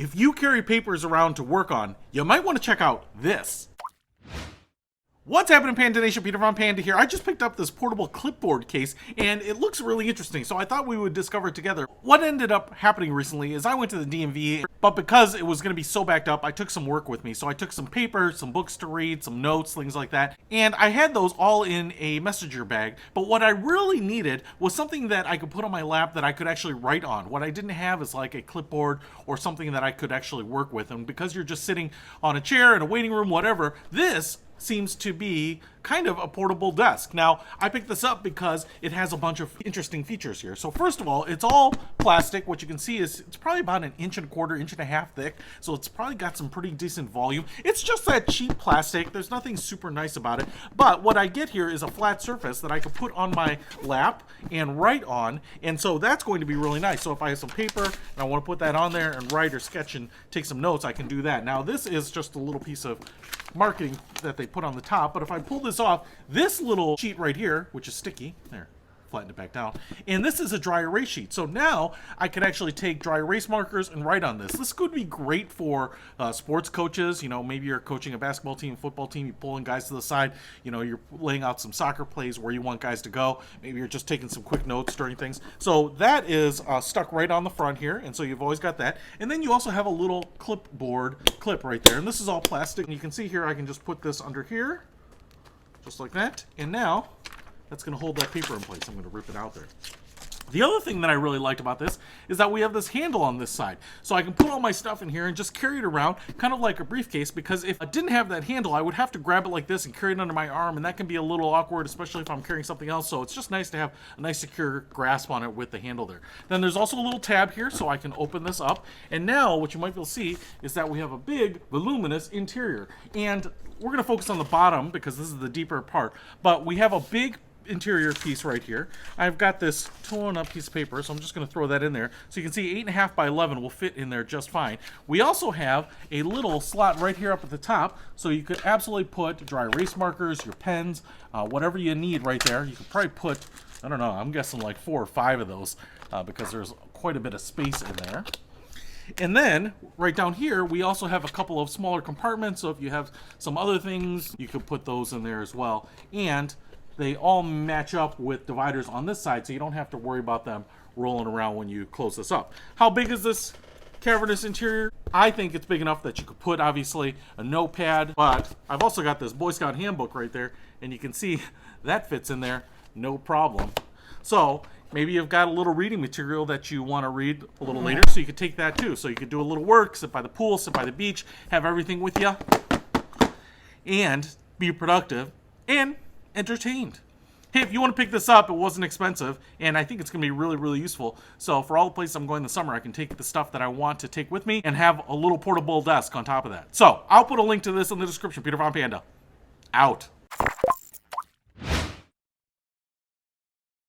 If you carry papers around to work on, you might want to check out this. What's happening, Panda Nation? Peter von Panda here. I just picked up this portable clipboard case, and it looks really interesting, so I thought we would discover it together. What ended up happening recently is I went to the DMV, but because it was going to be so backed up, I took some work with me. So I took some paper, some books to read, some notes, things like that, and I had those all in a messenger bag. But what I really needed was something that I could put on my lap that I could actually write on. What I didn't have is like a clipboard or something that I could actually work with. And because you're just sitting on a chair in a waiting room, whatever, this seems to be kind of a portable desk. Now, I picked this up because it has a bunch of interesting features here. So first of all, it's all plastic. What you can see is it's probably about 1.25 inches, 1.5 inches thick. So it's probably got some pretty decent volume. It's just that cheap plastic. There's nothing super nice about it. But what I get here is a flat surface that I can put on my lap and write on. And so that's going to be really nice. So if I have some paper and I want to put that on there and write or sketch and take some notes, I can do that. Now, this is just a little piece of marketing that they put on the top, but if I pull this off, this little sheet right here, which is sticky, there, flatten it back down, and this is a dry erase sheet. So now I can actually take dry erase markers and write on this. This could be great for sports coaches. You know, maybe you're coaching a basketball team, football team, you're pulling guys to the side, you know, you're laying out some soccer plays where you want guys to go. Maybe you're just taking some quick notes during things. So that is stuck right on the front here, and so you've always got that. And then you also have a little clipboard clip right there, and this is all plastic. And you can see here, I can just put this under here, just like that, and now that's going to hold that paper in place. I'm going to rip it out there. The other thing that I really liked about this is that we have this handle on this side. So I can put all my stuff in here and just carry it around, kind of like a briefcase, because if I didn't have that handle, I would have to grab it like this and carry it under my arm, and that can be a little awkward, especially if I'm carrying something else. So it's just nice to have a nice secure grasp on it with the handle there. Then there's also a little tab here, so I can open this up. And now what you might be able to see is that we have a big, voluminous interior. And we're going to focus on the bottom because this is the deeper part. But we have a big interior piece right here. I've got this torn up piece of paper, so I'm just going to throw that in there. So you can see 8.5 by 11 will fit in there just fine. We also have a little slot right here up at the top, so you could absolutely put dry erase markers, your pens, whatever you need right there. You could probably put, I don't know, I'm guessing like 4 or 5 of those because there's quite a bit of space in there. And then right down here, we also have a couple of smaller compartments. So if you have some other things, you could put those in there as well. And they all match up with dividers on this side, so you don't have to worry about them rolling around when you close this up. How big is this cavernous interior? I think it's big enough that you could put, obviously, a notepad, but I've also got this Boy Scout Handbook right there, and you can see that fits in there, no problem. So maybe you've got a little reading material that you want to read a little later, so you could take that too. So you could do a little work, sit by the pool, sit by the beach, have everything with you, and be productive and entertained. Hey, if you want to pick this up, it wasn't expensive, and I think it's going to be really, really useful. So for all the places I'm going this summer, I can take the stuff that I want to take with me and have a little portable desk on top of that. So I'll put a link to this in the description. Peter von Panda, out.